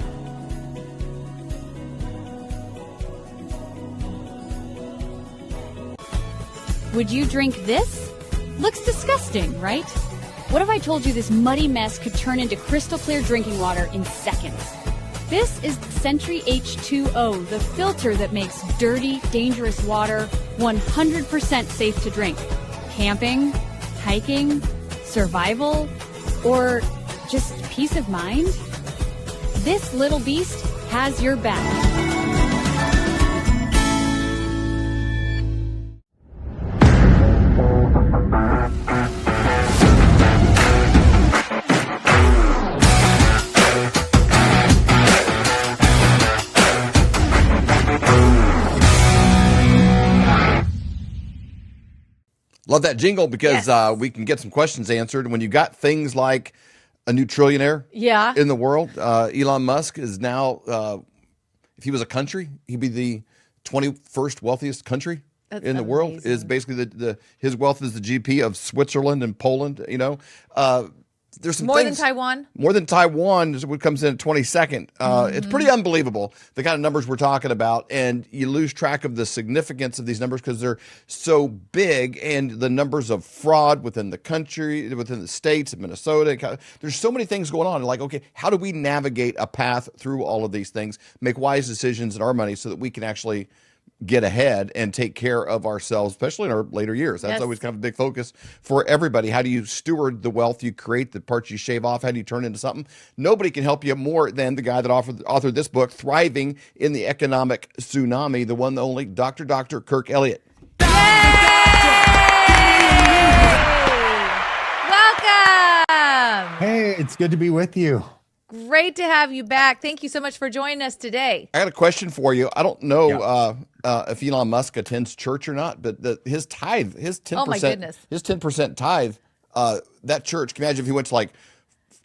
Would you drink this? Looks disgusting, right? What if I told you this muddy mess could turn into crystal clear drinking water in seconds? This is Sentry H2O, the filter that makes dirty, dangerous water 100% safe to drink. Camping, hiking, survival, or just peace of mind? This little beast has your back. Love that jingle because Yes. we can get some questions answered. When you got things like a new trillionaire Yeah. in the world, Elon Musk is now, if he was a country, he'd be the 21st wealthiest country That's in the world. Is amazing. basically his wealth is the GP of Switzerland and Poland. You know, there's some More than things, Taiwan? more than Taiwan is what comes in at 22nd. It's pretty unbelievable, the kind of numbers we're talking about. And you lose track of the significance of these numbers because they're so big, and the numbers of fraud within the country, within the states of Minnesota. There's so many things going on. Like, okay, how do we navigate a path through all of these things, make wise decisions in our money so that we can actually get ahead and take care of ourselves, especially in our later years. That's Yes. always kind of a big focus for everybody. How do you steward the wealth you create, the parts you shave off? How do you turn it into something? Nobody can help you more than the guy that authored this book, Thriving in the Economic Tsunami, the one, the only Dr. Kirk Elliott. Welcome. Hey, it's good to be with you. Great to have you back. Thank you so much for joining us today. I got a question for you. I don't know Yeah. if Elon Musk attends church or not, but his tithe, his 10%, Oh, my goodness. his 10% tithe, that church. Can you imagine if he went to, like,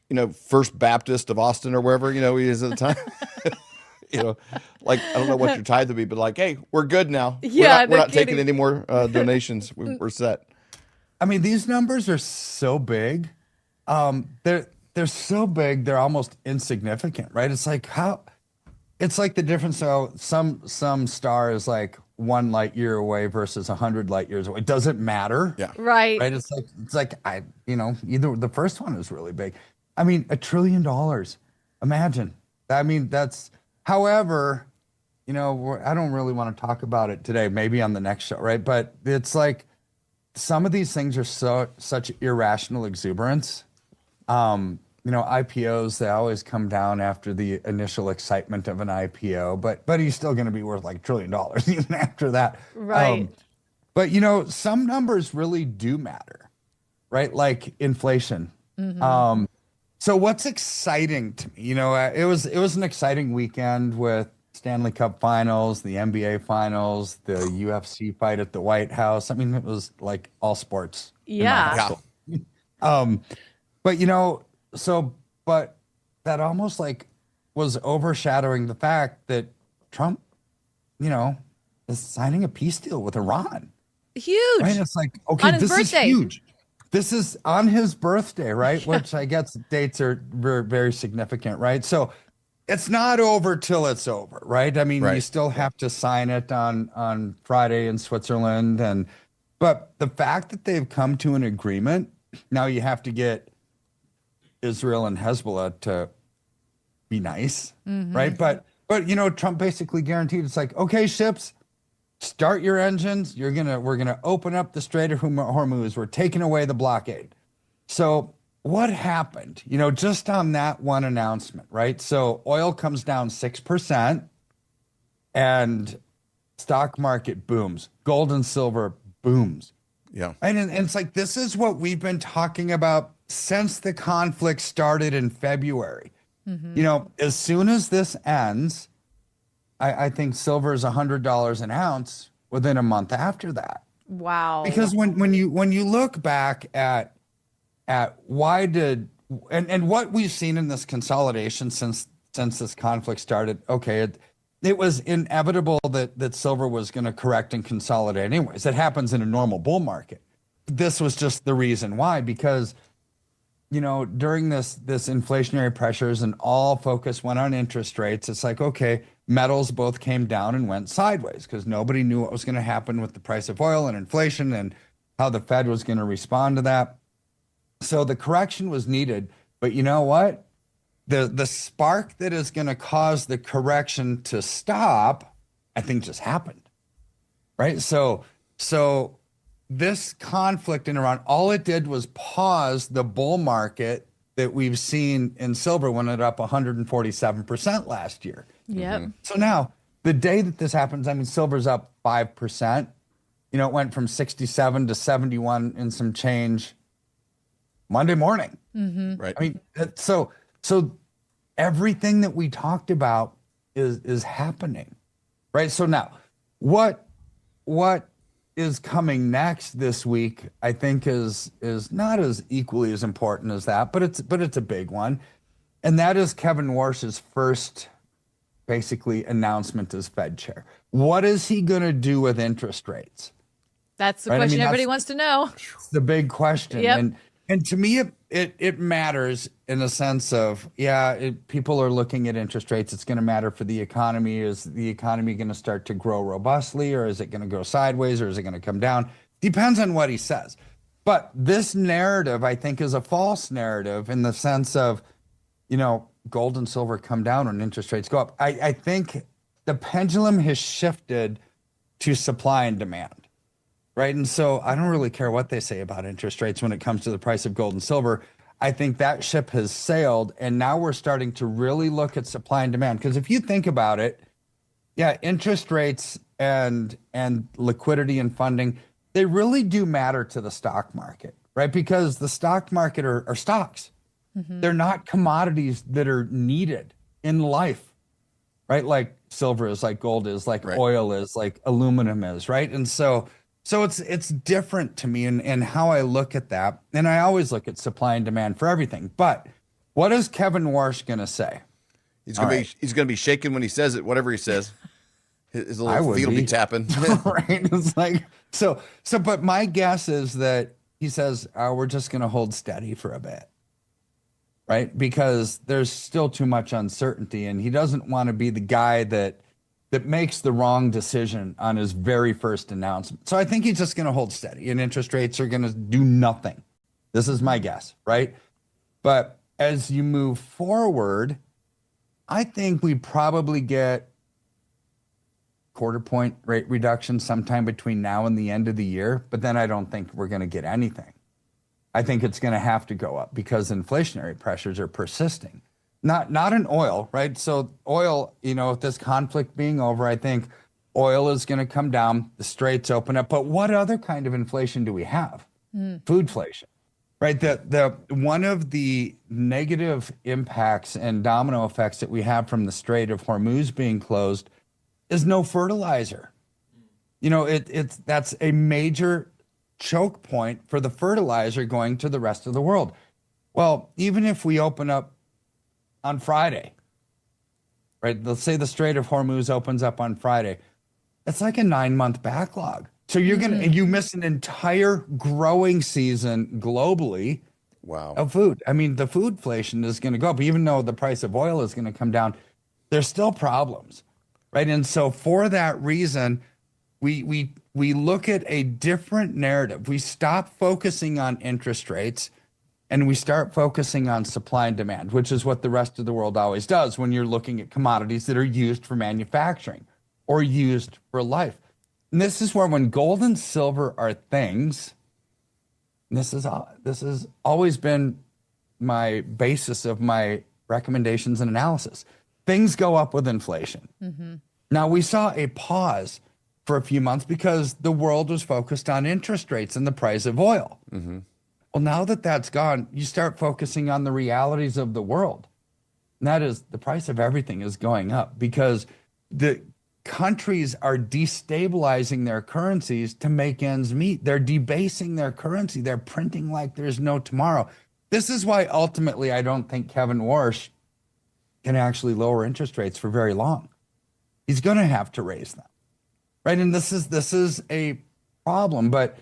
you know, First Baptist of Austin or wherever, you know, he is at the time? You know, like, I don't know what your tithe would be, but like, hey, we're good now. Yeah, we're no not taking kidding. any more donations. We're set. I mean, these numbers are so big. They're so big, they're almost insignificant, right? It's like it's like the difference. So some star is like 1 light year away versus 100 light years away. It doesn't matter. Yeah. Right. Right. It's like either the first one is really big. I mean, $1 trillion. Imagine. I mean, that's, however, I don't really want to talk about it today, maybe on the next show, right? But it's like some of these things are such irrational exuberance. IPOs, they always come down after the initial excitement of an IPO, but he's still going to be worth like $1 trillion even after that. Right. But some numbers really do matter, right? Like inflation. So what's exciting to me, it was an exciting weekend with Stanley Cup finals, the NBA finals, the UFC fight at the White House. I mean, it was like all sports. Yeah. But but that almost like was overshadowing the fact that Trump, is signing a peace deal with Iran. Huge. Right? It's like, okay, on his this birthday. is huge. This is on his birthday, right? Which I guess dates are very, very significant, right? So it's not over till it's over, right? I mean, you still have to sign it on Friday in Switzerland, but the fact that they've come to an agreement, now you have to get Israel and Hezbollah to be nice, right? But Trump basically guaranteed, it's like, okay, ships, start your engines. We're gonna open up the Strait of Hormuz. We're taking away the blockade. So what happened? Just on that one announcement, right? So oil comes down 6%, and stock market booms. Gold and silver booms. Yeah, and it's like, this is what we've been talking about since the conflict started in February. As soon as this ends, I think silver is $100 an ounce within a month after that. Wow. Because when you look back at why did and what we've seen in this consolidation since this conflict started, okay, it was inevitable that silver was going to correct and consolidate anyways. It happens in a normal bull market. This was just the reason why, because during this inflationary pressures and all focus went on interest rates, it's like, okay, metals both came down and went sideways because nobody knew what was going to happen with the price of oil and inflation and how the Fed was going to respond to that. So the correction was needed. But you know what? The spark that is going to cause the correction to stop, I think, just happened. Right? So this conflict in Iran, all it did was pause the bull market that we've seen in silver when it up 147% last year. Yep. So now, the day that this happens, I mean, silver's up 5%. It went from 67 to 71 and some change Monday morning. right. I mean, so everything that we talked about is happening, right? So now, what is coming next this week, I think is not as equally as important as that, but it's a big one. And that is Kevin Warsh's first basically announcement as Fed chair. What is he going to do with interest rates? That's the question everybody wants to know. The big question. Yep. And to me, it matters in a sense of, people are looking at interest rates. It's going to matter for the economy. Is the economy going to start to grow robustly, or is it going to go sideways, or is it going to come down? Depends on what he says. But this narrative, I think, is a false narrative in the sense of, gold and silver come down when interest rates go up. I think the pendulum has shifted to supply and demand. Right. And so I don't really care what they say about interest rates when it comes to the price of gold and silver. I think that ship has sailed, and now we're starting to really look at supply and demand. Because if you think about it, interest rates and liquidity and funding, they really do matter to the stock market, right? Because the stock market are stocks. They're not commodities that are needed in life, right? Like silver is, like gold is, like oil is, like aluminum is, right? And so it's different to me in how I look at that. And I always look at supply and demand for everything. But what is Kevin Warsh going to say? He's gonna be shaking when he says it, whatever he says. His little feet will be tapping. Right. It's like, but my guess is that he says, we're just going to hold steady for a bit. Right. Because there's still too much uncertainty, and he doesn't want to be the guy that makes the wrong decision on his very first announcement. So I think he's just going to hold steady, and interest rates are going to do nothing. This is my guess, right? But as you move forward, I think we probably get quarter point rate reduction sometime between now and the end of the year, but then I don't think we're going to get anything. I think it's going to have to go up because inflationary pressures are persisting. Not in oil, right? So oil, with this conflict being over, I think oil is going to come down, the straits open up. But what other kind of inflation do we have? Foodflation, right? The one of the negative impacts and domino effects that we have from the Strait of Hormuz being closed is no fertilizer. That's a major choke point for the fertilizer going to the rest of the world. Well, even if we open up on Friday, right? Let's say the Strait of Hormuz opens up on Friday. It's like a 9-month backlog. So you miss an entire growing season globally. Wow. Of food. I mean, the foodflation is going to go up, even though the price of oil is going to come down. There's still problems, right? And so for that reason, we look at a different narrative. We stop focusing on interest rates and we start focusing on supply and demand, which is what the rest of the world always does when you're looking at commodities that are used for manufacturing or used for life. And this is where when gold and silver are things, this has always been my basis of my recommendations and analysis. Things go up with inflation. Now, we saw a pause for a few months because the world was focused on interest rates and the price of oil. Well, now that that's gone, you start focusing on the realities of the world. And that is the price of everything is going up because the countries are destabilizing their currencies to make ends meet. They're debasing their currency. They're printing like there's no tomorrow. This is why ultimately I don't think Kevin Warsh can actually lower interest rates for very long. He's going to have to raise them, right? And this is a problem. But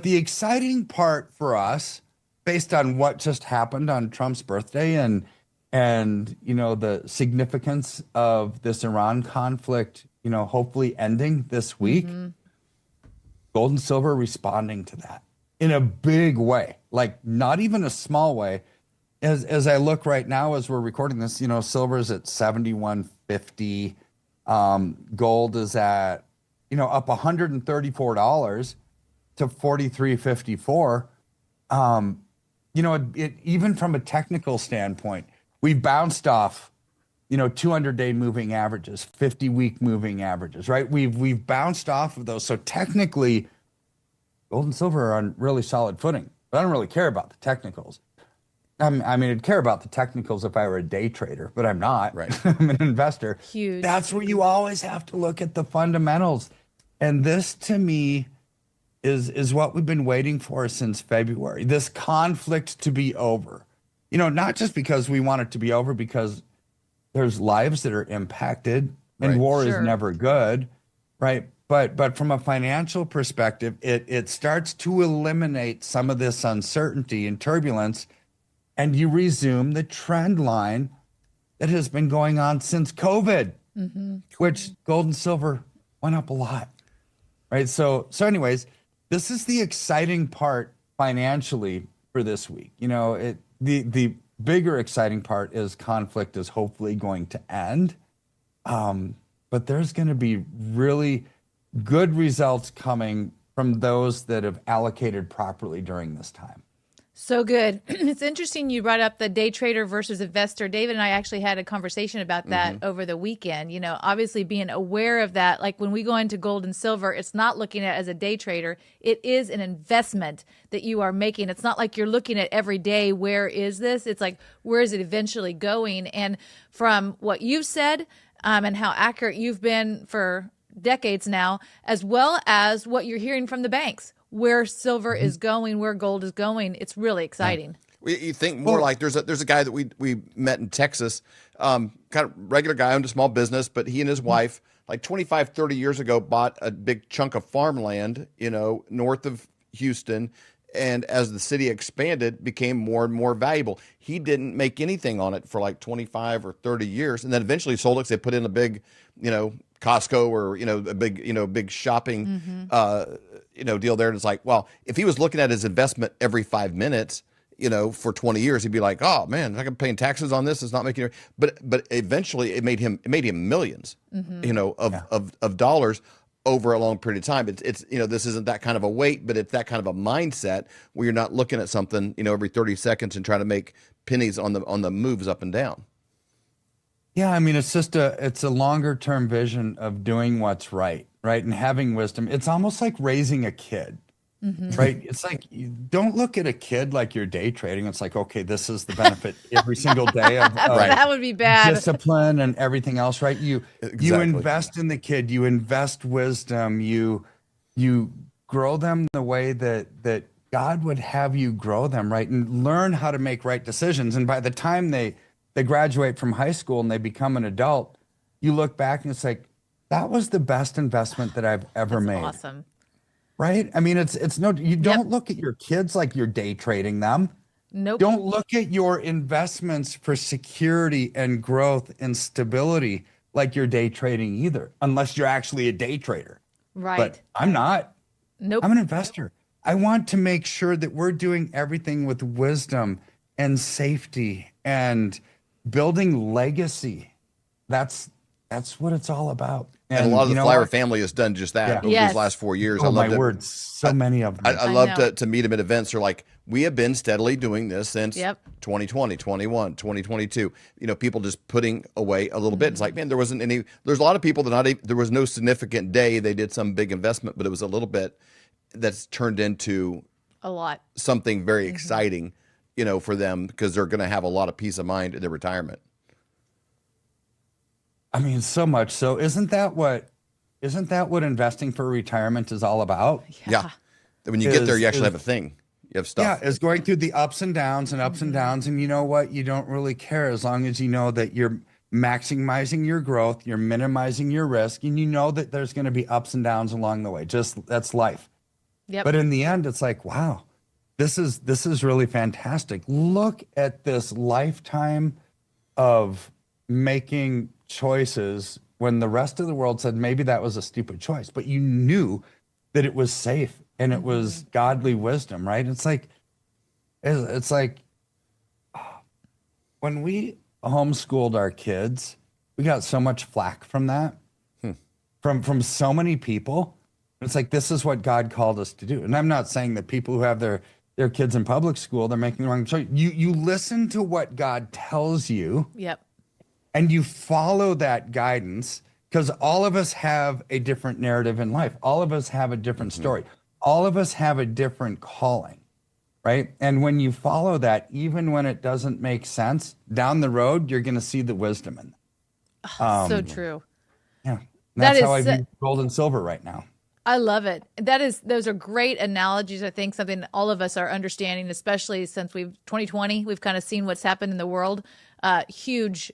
the exciting part for us, based on what just happened on Trump's birthday and the significance of this Iran conflict, hopefully ending this week, gold and silver responding to that in a big way, like not even a small way. As I look right now, as we're recording this, silver's at 71.50. Gold is at, up $134 to 43.54. Even from a technical standpoint, we bounced off 200-day moving averages, 50-week moving averages, right? We've bounced off of those. So technically, gold and silver are on really solid footing. But I don't really care about the technicals. I'd care about the technicals if I were a day trader, but I'm not. Right. I'm an investor. Huge. That's where you always have to look at the fundamentals. And this, to me, is what we've been waiting for since February. This conflict to be over. Not just because we want it to be over, because there's lives that are impacted and Right. war Sure. is never good, right? But from a financial perspective, it starts to eliminate some of this uncertainty and turbulence, and you resume the trend line that has been going on since COVID, which gold and silver went up a lot, right? So anyways, this is the exciting part financially for this week. The bigger exciting part is conflict is hopefully going to end. But there's going to be really good results coming from those that have allocated properly during this time. So good. It's interesting you brought up the day trader versus investor. David and I actually had a conversation about that over the weekend. Obviously being aware of that, like when we go into gold and silver, it's not looking at it as a day trader. It is an investment that you are making. It's not like you're looking at every day, where is this? It's like, where is it eventually going? And from what you've said and how accurate you've been for decades now, as well as what you're hearing from the banks, where silver is going, where gold is going. It's really exciting. You think more like there's a guy that we met in Texas, kind of regular guy, owned a small business, but he and his wife, like 25, 30 years ago, bought a big chunk of farmland, north of Houston. And as the city expanded, became more and more valuable. He didn't make anything on it for like 25 or 30 years. And then eventually sold it because they put in a big, Costco or, a big shopping, deal there. And it's like, well, if he was looking at his investment every 5 minutes, for 20 years, he'd be like, oh man, I'm paying taxes on this. It's not making it. But eventually it made him millions, of dollars over a long period of time. It's this isn't that kind of a weight, but it's that kind of a mindset where you're not looking at something, every 30 seconds and trying to make pennies on the moves up and down. Yeah, I mean, it's a longer term vision of doing what's right, and having wisdom. It's almost like raising a kid, right? It's like, you don't look at a kid like you're day trading. It's like, okay, this is the benefit every single day of That would be bad. discipline and everything else, right? You invest in the kid, you invest wisdom, you grow them the way that God would have you grow them, right? And learn how to make right decisions. And by the time they graduate from high school and they become an adult, you look back and it's like, that was the best investment that I've ever made. Awesome. Right? I mean, you don't look at your kids like you're day trading them. Nope. Don't look at your investments for security and growth and stability like you're day trading either, unless you're actually a day trader. Right. But I'm not. Nope. I'm an investor. I want to make sure that we're doing everything with wisdom and safety and building legacy. That's what it's all about. And a lot of the Flyover family has done just that over these last 4 years. Oh, my word. So many of them. I love to meet them at events. They're like, we have been steadily doing this since 2020, 21, 2022. People just putting away a little bit. It's like, man, there's a lot of people there was no significant day they did some big investment, but it was a little bit that's turned into a lot, something very exciting, for them, because they're going to have a lot of peace of mind in their retirement. I mean, so much so. Isn't that what investing for retirement is all about? Yeah. When you get there, you actually have a thing. You have stuff. Yeah, it's going through the ups and downs and ups and downs. And you know what? You don't really care as long as you know that you're maximizing your growth, you're minimizing your risk, and you know that there's going to be ups and downs along the way. Just that's life. Yep. But in the end, it's like, wow, this is really fantastic. Look at this lifetime of making choices when the rest of the world said maybe that was a stupid choice, but you knew that it was safe and it was godly wisdom, right? It's like when we homeschooled our kids, we got so much flack from that, from so many people. It's like, this is what God called us to do. And I'm not saying that people who have their kids in public school, they're making the wrong choice. You listen to what God tells you. Yep. And you follow that guidance, because all of us have a different narrative in life. All of us have a different story. All of us have a different calling, right? And when you follow that, even when it doesn't make sense, down the road, you're going to see the wisdom in it. So true. Yeah. That's how I view gold and silver right now. I love it. Those are great analogies. I think something all of us are understanding, especially since 2020, we've kind of seen what's happened in the world. Huge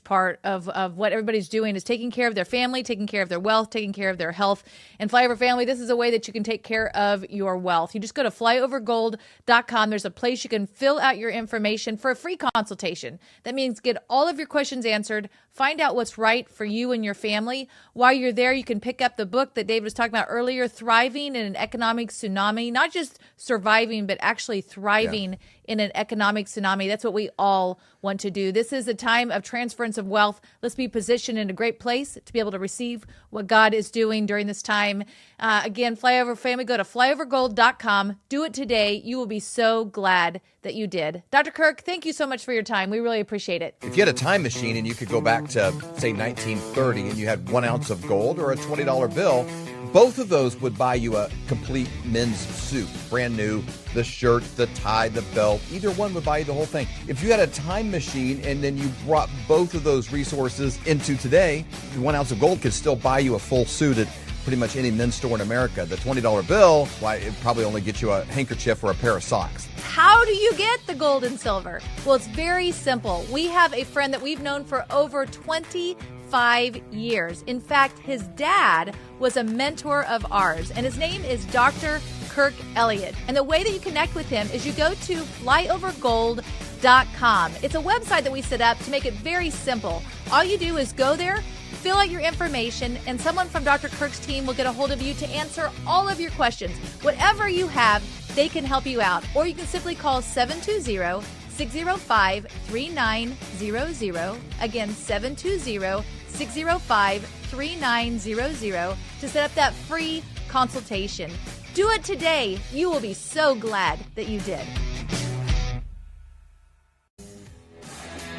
part of what everybody's doing is taking care of their family, taking care of their wealth, taking care of their health. And Flyover family, this is a way that you can take care of your wealth. You just go to flyovergold.com. There's a place you can fill out your information for a free consultation. That means get all of your questions answered, find out what's right for you and your family. While you're there, you can pick up the book that David was talking about earlier, Thriving in an Economic Tsunami, not just surviving, but actually thriving in an economic tsunami. That's what we all want to do. This is a time of transference of wealth. Let's be positioned in a great place to be able to receive what God is doing during this time. Again, Flyover family, go to flyovergold.com. Do it today. You will be so glad that you did. Dr. Kirk, thank you so much for your time. We really appreciate it. If you had a time machine and you could go back to, say, 1930 and you had 1 ounce of gold or a $20 bill, both of those would buy you a complete men's suit, brand new, the shirt, the tie, the belt. Either one would buy you the whole thing. If you had a time machine and then you brought both of those resources into today, 1 ounce of gold could still buy you a full suit at pretty much any men's store in America. The $20 bill, why, it probably only gets you a handkerchief or a pair of socks. How do you get the gold and silver? Well, it's very simple. We have a friend that we've known for over 25 years. In fact, his dad was a mentor of ours, and his name is Dr. Kirk Elliott. And the way that you connect with him is you go to flyovergold.com. It's a website that we set up to make it very simple. All you do is go there, Fill out your information, and someone from Dr. Kirk's team will get a hold of you to answer all of your questions. Whatever you have, they can help you out. Or you can simply call 720-605-3900. Again, 720-605-3900 to set up that free consultation. Do it today. You will be so glad that you did.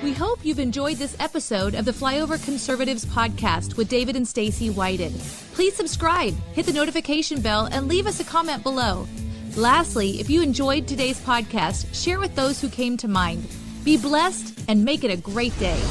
We hope you've enjoyed this episode of the Flyover Conservatives podcast with David and Stacy Whited. Please subscribe, hit the notification bell, and leave us a comment below. Lastly, if you enjoyed today's podcast, share with those who came to mind. Be blessed and make it a great day.